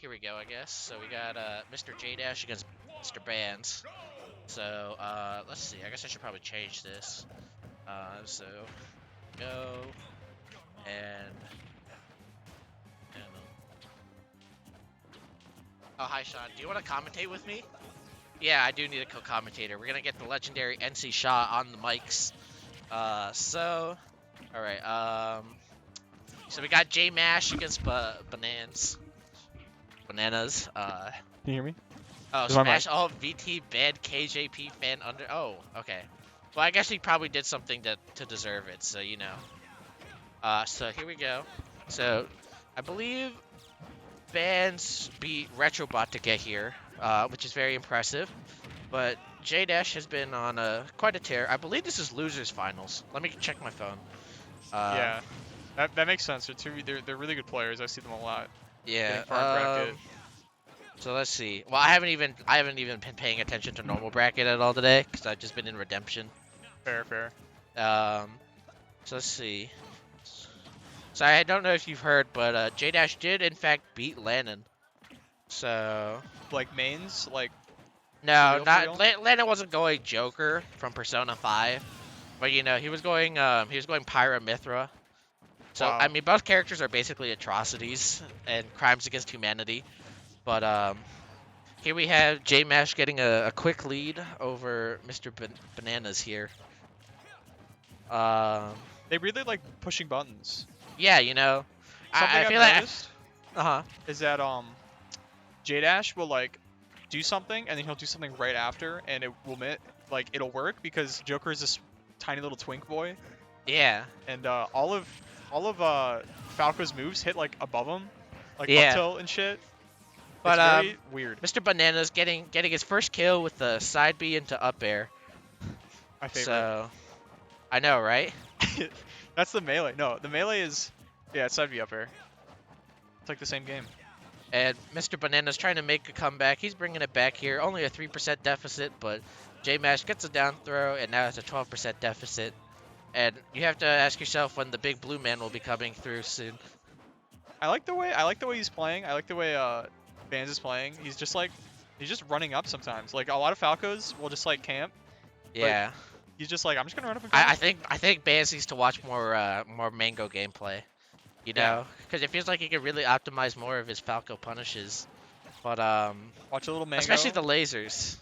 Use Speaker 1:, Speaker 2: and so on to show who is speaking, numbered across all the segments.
Speaker 1: Here we go, I guess. So we got Mr. JdAsH against Mr. Bands. So let's see. I guess I should probably change this. So go and oh, hi Sean. Do you want to commentate with me? Yeah, I do need a co-commentator. We're gonna get the legendary NC Shaw on the mics. All right. So we got J Mash against Bananas.
Speaker 2: Can you hear me?
Speaker 1: Oh,
Speaker 2: This is my
Speaker 1: Smash
Speaker 2: mic.
Speaker 1: all VT bad KJP fan under. Oh, okay. Well, I guess he probably did something to deserve it. So you know. So here we go. So I believe Vans beat Retrobot to get here, which is very impressive. But JdAsH has been on quite a tear. I believe this is losers finals. Let me check my phone.
Speaker 2: Yeah, that makes sense. They're really good players. I see them a lot.
Speaker 1: Yeah.
Speaker 2: Getting far in bracket.
Speaker 1: So let's see. Well, I haven't even been paying attention to normal bracket at all today because I've just been in redemption.
Speaker 2: Fair.
Speaker 1: So let's see. So I don't know if you've heard, but JdAsH did in fact beat Lannon. So
Speaker 2: Like mains, like
Speaker 1: no,
Speaker 2: for
Speaker 1: not
Speaker 2: real?
Speaker 1: Lannon wasn't going Joker from Persona 5, but you know he was going Pyra Mithra. So
Speaker 2: Wow.
Speaker 1: I mean both characters are basically atrocities and crimes against humanity, but here we have J-Mash getting a quick lead over Mr. Bananas here.
Speaker 2: They really like pushing buttons.
Speaker 1: Yeah, you know,
Speaker 2: Something
Speaker 1: I
Speaker 2: I've
Speaker 1: feel like
Speaker 2: noticed is that JdAsH will like do something and then he'll do something right after, and it'll work because Joker is this tiny little twink boy,
Speaker 1: yeah,
Speaker 2: and all of Falco's moves hit like above him, like
Speaker 1: Yeah.
Speaker 2: up tilt and shit.
Speaker 1: but
Speaker 2: It's very weird.
Speaker 1: Mr. Bananas getting his first kill with the side B into up air.
Speaker 2: My favorite.
Speaker 1: So I know, right?
Speaker 2: That's the melee. No, the melee is it's side B up air. It's like the same game.
Speaker 1: And Mr. Bananas trying to make a comeback. He's bringing it back here. Only a 3% deficit, but J-Mash gets a down throw, and now it's a 12% deficit. And you have to ask yourself when the big blue man will be coming through soon.
Speaker 2: I like the way he's playing. I like the way Vans is playing. He's just running up sometimes. Like a lot of Falcos will just like camp.
Speaker 1: Yeah.
Speaker 2: He's just like, I'm just gonna run up and
Speaker 1: I think Bans needs to watch more Mango gameplay. You
Speaker 2: Yeah.
Speaker 1: know, because it feels like he could really optimize more of his Falco punishes. But
Speaker 2: watch a little mango.
Speaker 1: especially the lasers.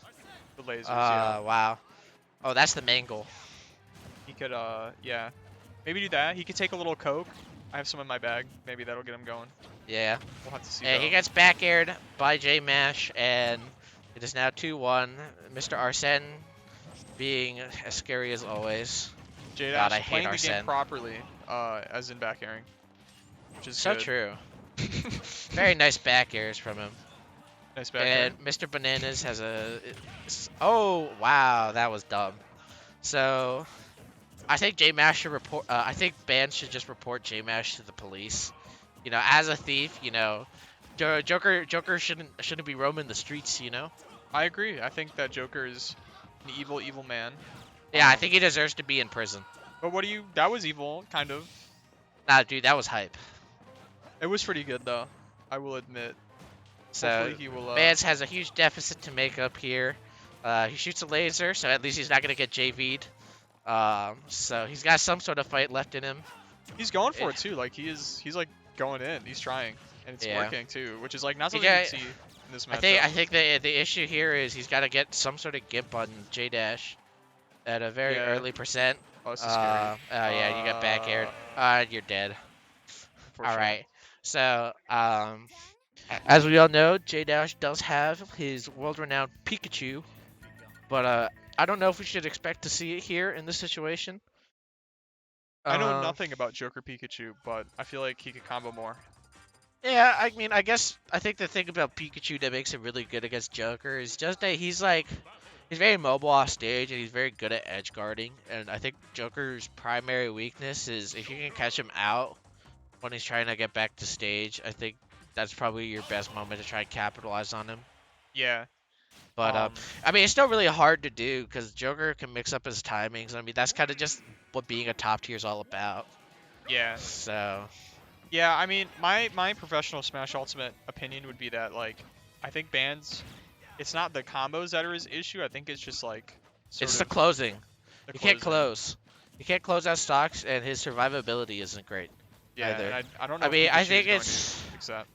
Speaker 2: the lasers. Yeah.
Speaker 1: Wow. Oh, that's the mangle.
Speaker 2: He could maybe do that. He could take a little coke. I have some in my bag. Maybe that'll get him going.
Speaker 1: Yeah.
Speaker 2: We'll have to see.
Speaker 1: And he gets back aired by J-Mash, and it is now 2-1. Mr. Arsene being as scary as always. God, I
Speaker 2: JdAsH
Speaker 1: hate
Speaker 2: playing the
Speaker 1: Arsene.
Speaker 2: game properly, as in back airing, which is
Speaker 1: So
Speaker 2: good.
Speaker 1: true. Very nice back airs from him.
Speaker 2: Nice back air.
Speaker 1: And Mr. Bananas has oh, wow, that was dumb. So, I think J-Mash should report. I think bands should just report J-Mash to the police. You know, as a thief, you know, Joker shouldn't be roaming the streets. You know.
Speaker 2: I agree. I think that Joker is an evil man.
Speaker 1: Yeah, I think he deserves to be in prison.
Speaker 2: But that was evil, kind of.
Speaker 1: Nah, dude, that was hype.
Speaker 2: It was pretty good, though. I will admit.
Speaker 1: So,
Speaker 2: Hopefully he will,
Speaker 1: Vance has a huge deficit to make up here. He shoots a laser, so at least he's not going to get JV'd. So he's got some sort of fight left in him.
Speaker 2: He's going for it, too. Like, he's like, going in. He's trying. And it's working, too. Which is, like, not something you see in this matchup.
Speaker 1: I think the issue here is he's got to get some sort of gimp on JdAsH at a very early percent.
Speaker 2: Oh, this is scary.
Speaker 1: Yeah, you got back aired. You're dead. All right. So, as we all know, JdAsH does have his world-renowned Pikachu, but I don't know if we should expect to see it here in this situation.
Speaker 2: I know nothing about Joker Pikachu, but I feel like he could combo more.
Speaker 1: Yeah, I mean, I think the thing about Pikachu that makes him really good against Joker is just that he's very mobile off stage and he's very good at edge guarding. And I think Joker's primary weakness is if you can catch him out when he's trying to get back to stage. I think that's probably your best moment to try and capitalize on him.
Speaker 2: Yeah.
Speaker 1: But I mean, it's still really hard to do because Joker can mix up his timings. I mean, that's kind of just what being a top tier is all about.
Speaker 2: Yeah.
Speaker 1: So.
Speaker 2: Yeah, I mean, my professional Smash Ultimate opinion would be that, like, I think bans, it's not the combos that are his issue. I think it's just like
Speaker 1: It's
Speaker 2: sort
Speaker 1: the
Speaker 2: of
Speaker 1: closing.
Speaker 2: the
Speaker 1: You can't
Speaker 2: closing.
Speaker 1: close. You can't close out stocks, and his survivability isn't great
Speaker 2: Yeah, and
Speaker 1: either.
Speaker 2: I don't know
Speaker 1: I
Speaker 2: if
Speaker 1: mean, I
Speaker 2: Pikachu is
Speaker 1: think
Speaker 2: going to fix that.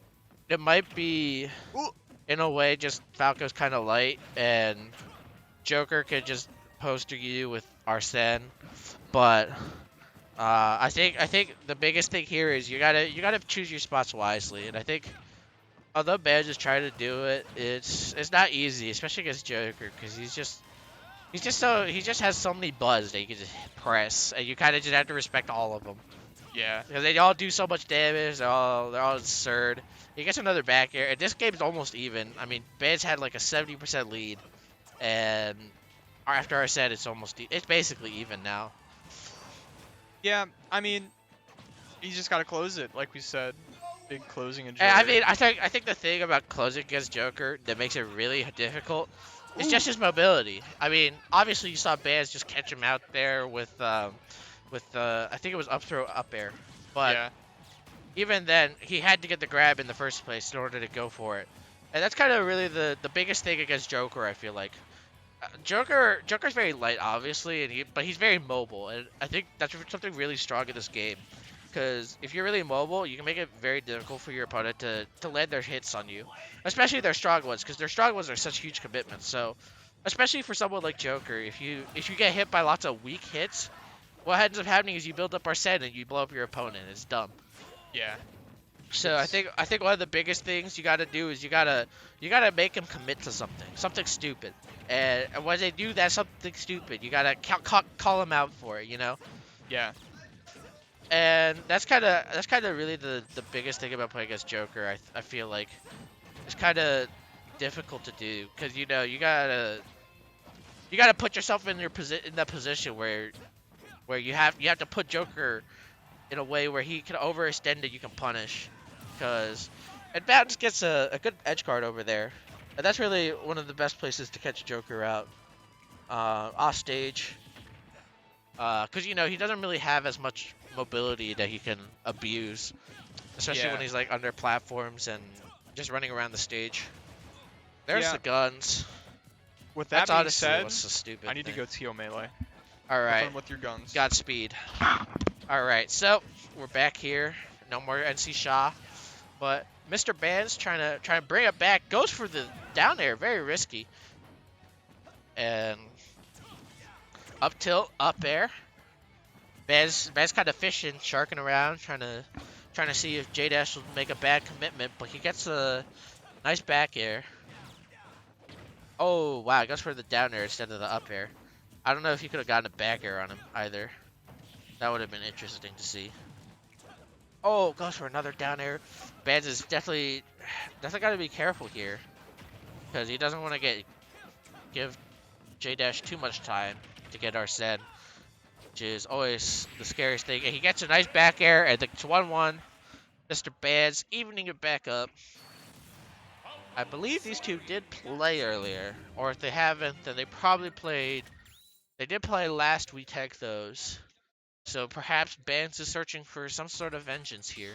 Speaker 1: it might be
Speaker 2: Ooh.
Speaker 1: in a way just Falco's kind of light, and Joker could just poster you with Arsene, but I think the biggest thing here is you gotta choose your spots wisely, and I think although Badge is trying to do it, it's not easy, especially against Joker, because he just has so many buzz that you can just press, and you kind of just have to respect all of them
Speaker 2: Yeah.
Speaker 1: because they all do so much damage. They're all absurd. He gets another back air, and this game's almost even. I mean, Badge had like a 70% lead, and after I said it's basically even now.
Speaker 2: Yeah, I mean, he's just got to close it, like we said. Big closing
Speaker 1: And I
Speaker 2: agility.
Speaker 1: mean, I think the thing about closing against Joker that makes it really difficult is
Speaker 2: Ooh.
Speaker 1: just his mobility. I mean, obviously you saw Baz just catch him out there with I think it was up throw up air, but
Speaker 2: Yeah.
Speaker 1: even then he had to get the grab in the first place in order to go for it, and that's kind of really the biggest thing against Joker. I feel like Joker's very light, obviously, but he's very mobile, and I think that's something really strong in this game. Because if you're really mobile, you can make it very difficult for your opponent to land their hits on you, especially their strong ones, because their strong ones are such huge commitments. So, especially for someone like Joker, if you get hit by lots of weak hits, what ends up happening is you build up Arsene and you blow up your opponent. It's dumb.
Speaker 2: Yeah.
Speaker 1: So I think one of the biggest things you gotta do is you gotta make him commit to something stupid, and when they do that something stupid, you gotta call him out for it, you know.
Speaker 2: Yeah.
Speaker 1: And that's kind of really the biggest thing about playing against Joker. I feel like it's kind of difficult to do because you gotta put yourself in that position where you have to put Joker in a way where he can overextend and you can punish. Because and Bounce gets a good edge guard over there, and that's really one of the best places to catch Joker out off stage. Because he doesn't really have as much mobility that he can abuse, especially when
Speaker 2: Yeah.
Speaker 1: he's like under platforms and just running around the stage. There's
Speaker 2: Yeah.
Speaker 1: the guns.
Speaker 2: With that
Speaker 1: That's
Speaker 2: being
Speaker 1: honestly
Speaker 2: said,
Speaker 1: what's the stupid
Speaker 2: I need to
Speaker 1: thing.
Speaker 2: go Teo melee.
Speaker 1: All
Speaker 2: Have
Speaker 1: right,
Speaker 2: fun with your guns.
Speaker 1: Godspeed. All right, so we're back here. No more NC Shaw, but Mr. Band's trying to bring it back. Goes for the down air, very risky, and up tilt, up air. Band's kind of fishing, sharking around, trying to see if JdAsH will make a bad commitment, but he gets a nice back air. Oh wow, goes for the down air instead of the up air. I don't know if he could have gotten a back air on him either. That would have been interesting to see. Oh, goes for another down air. Bands is definitely got to be careful here because he doesn't want to give JdAsH too much time to get Arsene, which is always the scariest thing. And he gets a nice back air, and it's 1-1. Mr. Bands evening it back up. I believe these two did play earlier, or if they haven't, then they probably played. They did play last we tech those. So perhaps Bands is searching for some sort of vengeance here.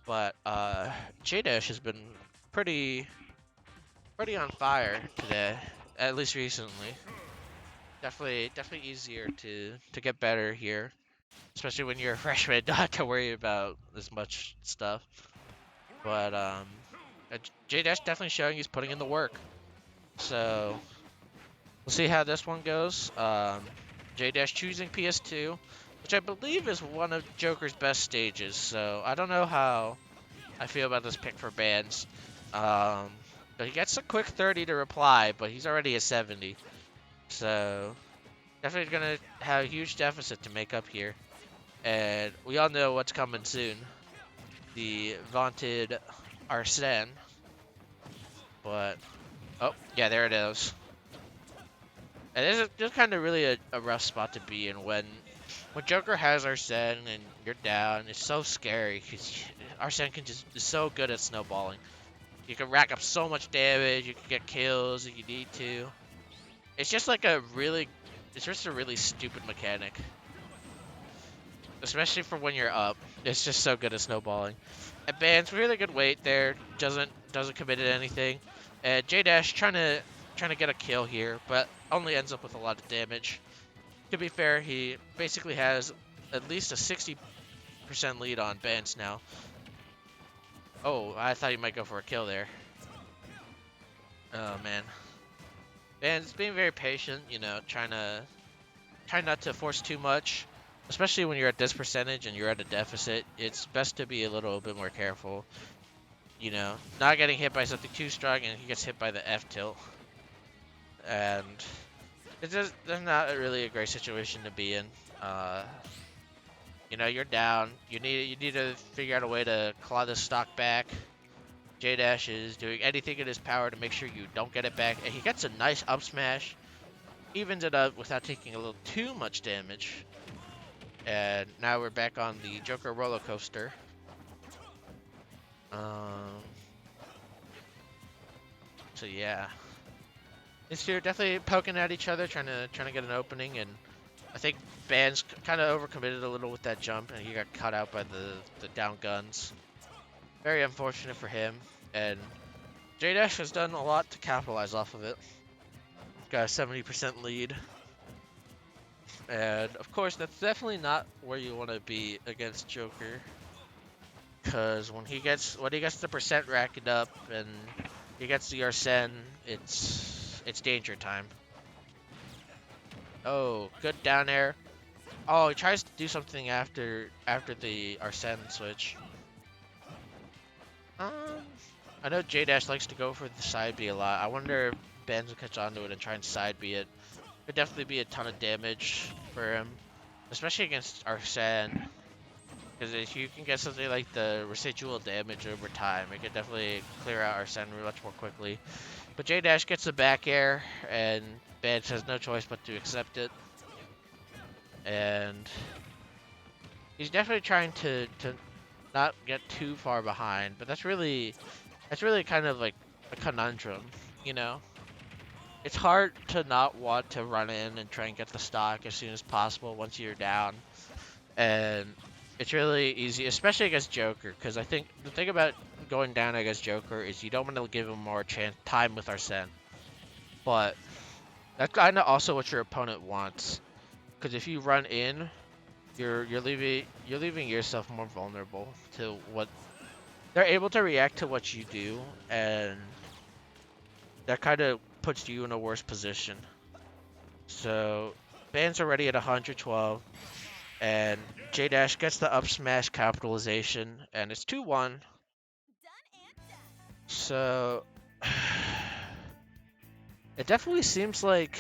Speaker 1: But JdAsH has been pretty on fire today, at least recently. Definitely easier to get better here, especially when you're a freshman, not have to worry about as much stuff. But JdAsH definitely showing he's putting in the work. So we'll see how this one goes. JdAsH choosing PS2, which I believe is one of Joker's best stages. So I don't know how I feel about this pick for Bands. But he gets a quick 30 to reply, but he's already a 70. So definitely going to have a huge deficit to make up here. And we all know what's coming soon. The vaunted Arsene. But, oh, yeah, there it is. And this is just kind of really a rough spot to be in when Joker has Arsene and you're down. It's so scary because Arsene is so good at snowballing. You can rack up so much damage. You can get kills if you need to. It's just a really stupid mechanic. especially for when you're up. It's just so good at snowballing. And Ban's really good weight there. Doesn't commit to anything. And JdAsH trying to get a kill here, but only ends up with a lot of damage. To be fair, he basically has at least a 60% lead on Ban's now. Oh, I thought he might go for a kill there. Oh man. Ban's being very patient, you know, try not to force too much. Especially when you're at this percentage and you're at a deficit, it's best to be a little bit more careful. You know, not getting hit by something too strong, and he gets hit by the F tilt. And it's just that's not really a great situation to be in. You know, you're down. You need to figure out a way to claw this stock back. JdAsH is doing anything in his power to make sure you don't get it back, and he gets a nice up smash, evens it up without taking a little too much damage. And now we're back on the Joker roller coaster. So yeah, these two are definitely poking at each other, trying to get an opening, and I think Ban's kind of overcommitted a little with that jump, and he got caught out by the down guns. Very unfortunate for him, and JdAsH has done a lot to capitalize off of it. Got a 70% lead. And of course, that's definitely not where you want to be against Joker, because when he gets the percent racked up and he gets the Arsene, it's danger time. Oh, good down air. Oh, he tries to do something after the Arsene switch. I know JdAsH likes to go for the side B a lot. I wonder if Benz will catch on to it and try and side B it. Could definitely be a ton of damage for him, especially against Arsene. Because if you can get something like the residual damage over time, it could definitely clear out Arsene much more quickly. But JdAsH gets the back air, and Benz has no choice but to accept it. And he's definitely trying to not get too far behind, but that's really kind of like a conundrum, you know? It's hard to not want to run in and try and get the stock as soon as possible once you're down. And it's really easy, especially against Joker, because I think the thing about going down against Joker is you don't want to give him more time with Arsene. But that's kind of also what your opponent wants, because if you run in, you're leaving yourself more vulnerable to what they're able to react to what you do, and that kind of puts you in a worse position. So Ban's already at 112, and JdAsH gets the up smash capitalization, and it's 2-1. So it definitely seems like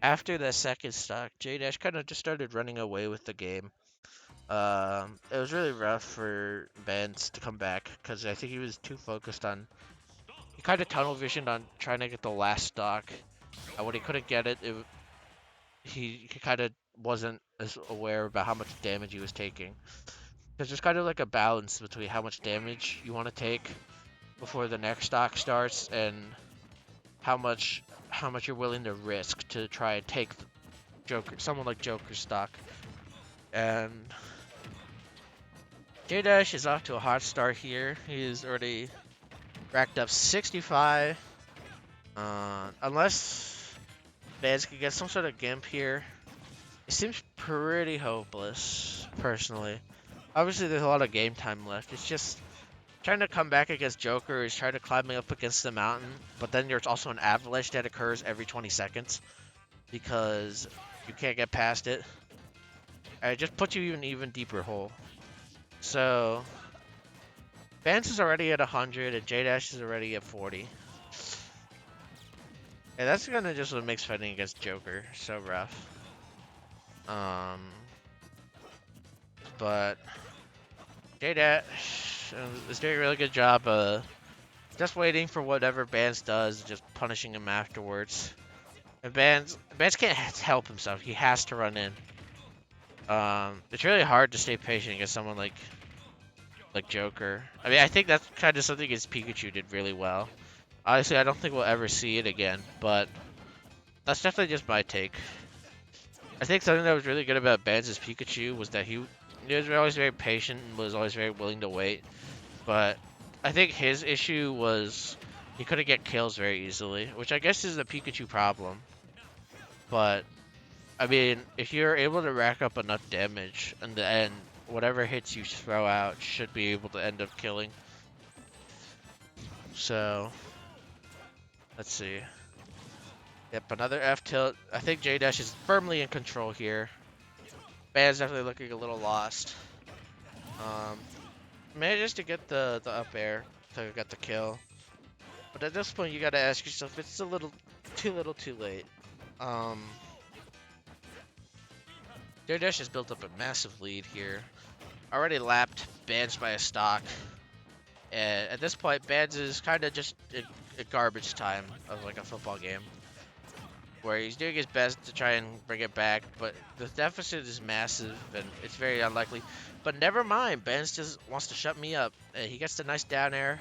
Speaker 1: after that second stock, JdAsH kind of just started running away with the game. It was really rough for Ban's to come back, because I think he was too focused on. He kind of tunnel visioned on trying to get the last stock, and when he couldn't get it, he kind of wasn't as aware about how much damage he was taking. Because there's kind of like a balance between how much damage you want to take before the next stock starts, and how much you're willing to risk to try and take someone like Joker's stock. And JdAsH is off to a hot start here. He's already racked up 65. Unless Banz can get some sort of gimp here, it seems pretty hopeless, personally. Obviously, there's a lot of game time left. It's just trying to come back against Joker is trying to climb up against the mountain, but then there's also an avalanche that occurs every 20 seconds because you can't get past it. And it just puts you in an even deeper hole. So Vance is already at 100 and JdAsH is already at 40. And that's gonna just what makes fighting against Joker so rough. But JdAsH is doing a really good job just waiting for whatever Vance does, just punishing him afterwards. And Vance can't help himself. He has to run in. It's really hard to stay patient against someone like Joker. I mean, I think that's kind of something his Pikachu did really well. Honestly, I don't think we'll ever see it again, but that's definitely just my take. I think something that was really good about Banz's Pikachu was that he He was always very patient and was always very willing to wait. But I think his issue was he couldn't get kills very easily, which I guess is a Pikachu problem. But I mean, if you're able to rack up enough damage in the end, whatever hits you throw out should be able to end up killing. So let's see. Yep, another F tilt. I think JdAsH is firmly in control here. Band's definitely looking a little lost. Manages to get the up air to get the kill. But at this point, you gotta ask yourself, it's a little too late. Um, JdAsH has built up a massive lead here. Already lapped Bands by a stock. And at this point, Bands is kind of just a garbage time of like a football game. Where he's doing his best to try and bring it back, but the deficit is massive and it's very unlikely. But never mind, Bands just wants to shut me up. And he gets the nice down air.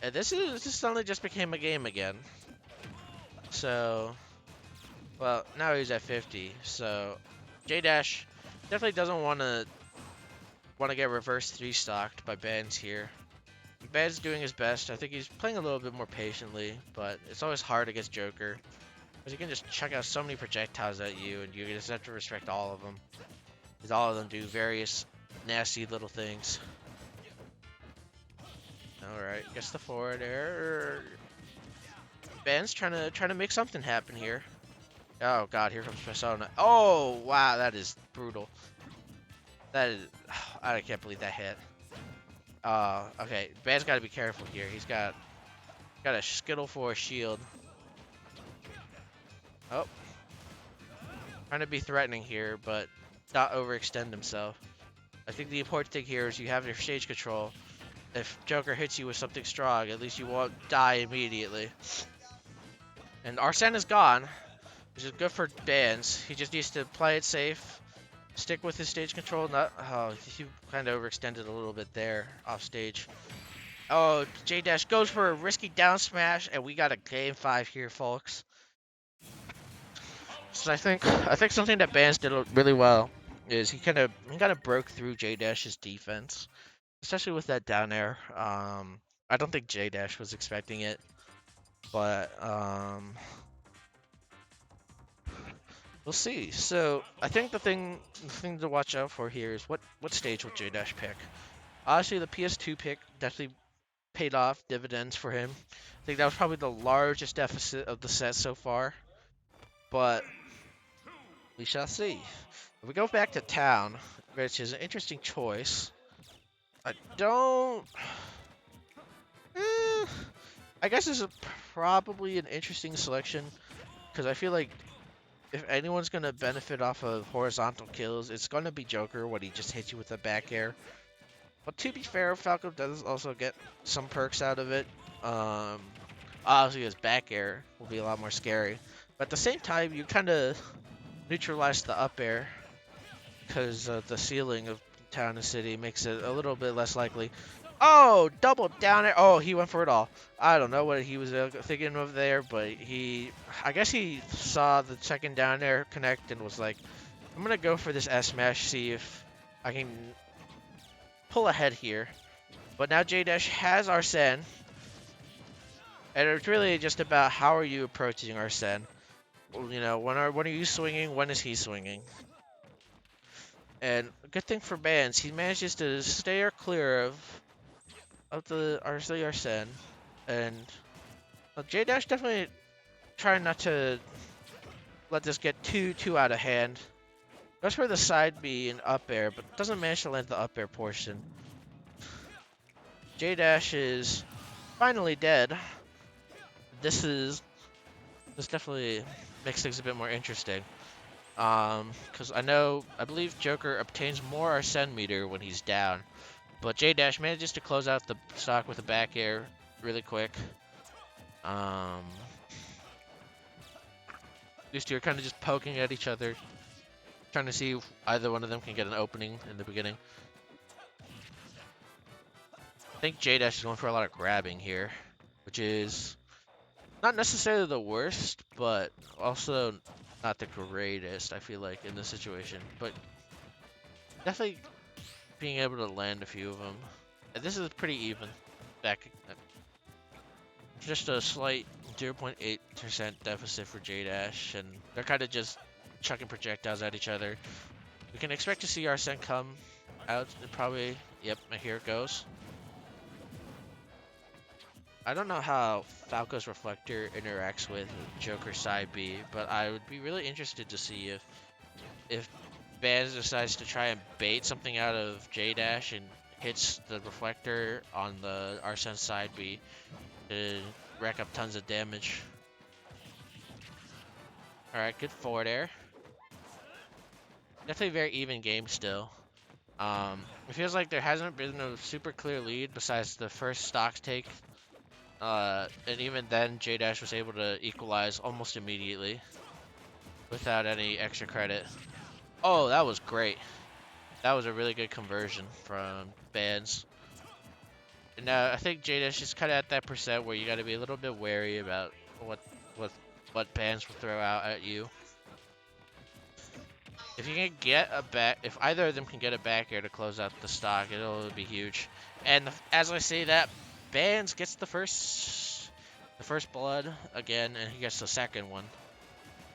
Speaker 1: And this suddenly just became a game again. So, well, now he's at 50. So, JdAsH definitely doesn't want to get reverse 3-stocked by Bands here. Bands doing his best. I think he's playing a little bit more patiently, but it's always hard against Joker. Because he can just chuck out so many projectiles at you, and you just have to respect all of them. Because all of them do various nasty little things. Alright, gets the forward air. Ben's trying to make something happen here. Oh god, here comes Persona. Oh wow, that is brutal. That is, I can't believe that hit. Okay, Ben's got to be careful here. He's got a skittle for a shield. Oh, trying to be threatening here, but not overextend himself. I think the important thing here is you have your stage control. If Joker hits you with something strong, at least you won't die immediately. And Arsene is gone, which is good for Bands. He just needs to play it safe, stick with his stage control. Oh, he kind of overextended a little bit there off stage. Oh, JdAsH goes for a risky down smash, and we got a game 5 here, folks. So I think something that Bands did really well is he kind of broke through JdAsH's defense, especially with that down air. I don't think JdAsH was expecting it, but we'll see. So I think the thing to watch out for here is what stage will JdAsH pick. Honestly, the PS2 pick definitely paid off dividends for him. I think that was probably the largest deficit of the set so far, but we shall see. If we go back to town, which is an interesting choice, I don't. I guess this is probably an interesting selection because I feel like if anyone's gonna benefit off of horizontal kills, it's gonna be Joker when he just hits you with a back air. But to be fair, Falco does also get some perks out of it. Obviously his back air will be a lot more scary, but at the same time, you kind of neutralize the up air because the ceiling of town and city makes it a little bit less likely. Oh, double down air. Oh, he went for it all. I don't know what he was thinking of there, but I guess he saw the second down air connect and was like, I'm going to go for this S smash, see if I can pull ahead here. But now JdAsH has Arsene, and it's really just about how are you approaching Arsene. You know, when are you swinging? When is he swinging? And a good thing for Bands, he manages to stay clear of the Arsene, and JdAsH definitely trying not to let this get too out of hand. Goes for the side B and up air, but doesn't manage to land the up air portion. JdAsH is finally dead. This definitely makes things a bit more interesting. Because I believe Joker obtains more Arsene meter when he's down. But JdAsH manages to close out the stock with a back air really quick. These two are kind of just poking at each other, trying to see if either one of them can get an opening in the beginning. I think JdAsH is going for a lot of grabbing here, which is not necessarily the worst, but also not the greatest, I feel like, in this situation. But definitely being able to land a few of them. And this is pretty even. Back, just a slight 0.8% deficit for JdAsH, and they're kind of just chucking projectiles at each other. We can expect to see Arsene come out and probably, yep, here it goes. I don't know how Falco's Reflector interacts with Joker's side B, but I would be really interested to see if Bans decides to try and bait something out of JdAsH and hits the Reflector on the Arsene side B to rack up tons of damage. Alright, good forward air. Definitely a very even game still. It feels like there hasn't been a super clear lead besides the first stocks take. And even then, JdAsH was able to equalize almost immediately without any extra credit. Oh, that was great. That was a really good conversion from Bans. And now I think JdAsH is kind of at that percent where you got to be a little bit wary about what Bans will throw out at you. If you can get a back, if either of them can get a back air to close out the stock, it'll be huge. And as I say that, Bans gets the first blood again, and he gets the second one.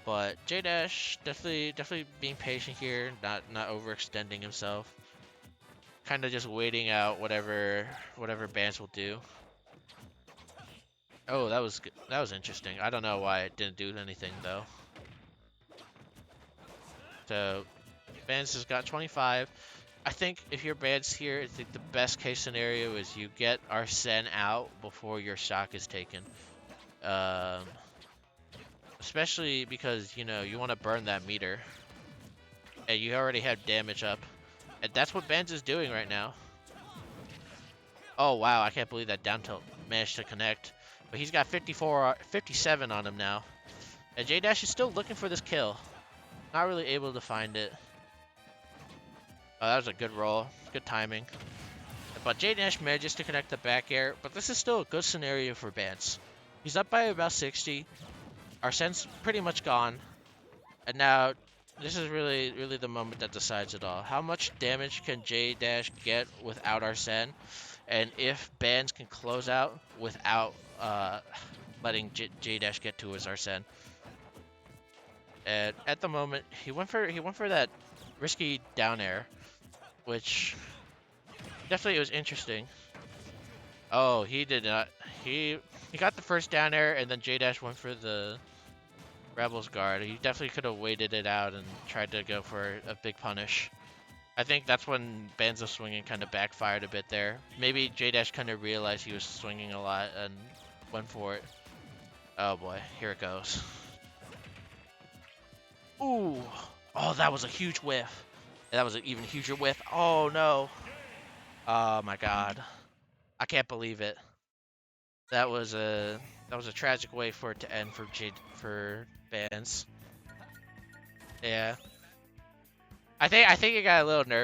Speaker 1: But JdAsH definitely being patient here, not overextending himself. Kind of just waiting out whatever Bans will do. Oh, that was good. That was interesting. I don't know why it didn't do anything though. So Bans has got 25. I think if you're Bans here, I think the best case scenario is you get Arsene out before your shock is taken. Especially because, you know, you want to burn that meter. And you already have damage up. And that's what Bans is doing right now. Oh, wow, I can't believe that down tilt managed to connect. But he's got 57 on him now. And JdAsH is still looking for this kill. Not really able to find it. Oh, that was a good roll. Good timing. But JdAsH manages to connect the back air. But this is still a good scenario for Bans. He's up by about 60. Arsene's pretty much gone. And now, this is really the moment that decides it all. How much damage can JdAsH get without Arsene? And if Bans can close out without letting JdAsH get to his Arsene. And at the moment, he went for that risky down air, which definitely was interesting. Oh, he did not. He got the first down air, and then JdAsH went for the Rebels guard. He definitely could have waited it out and tried to go for a big punish. I think that's when Ban's swinging kind of backfired a bit there. Maybe JdAsH kind of realized he was swinging a lot and went for it. Oh boy, here it goes. Ooh. Oh, that was a huge whiff. That was an even huger whiff. Oh no. Oh my god. I can't believe it. That was a tragic way for it to end for Bans. Yeah. I think it got a little nervous.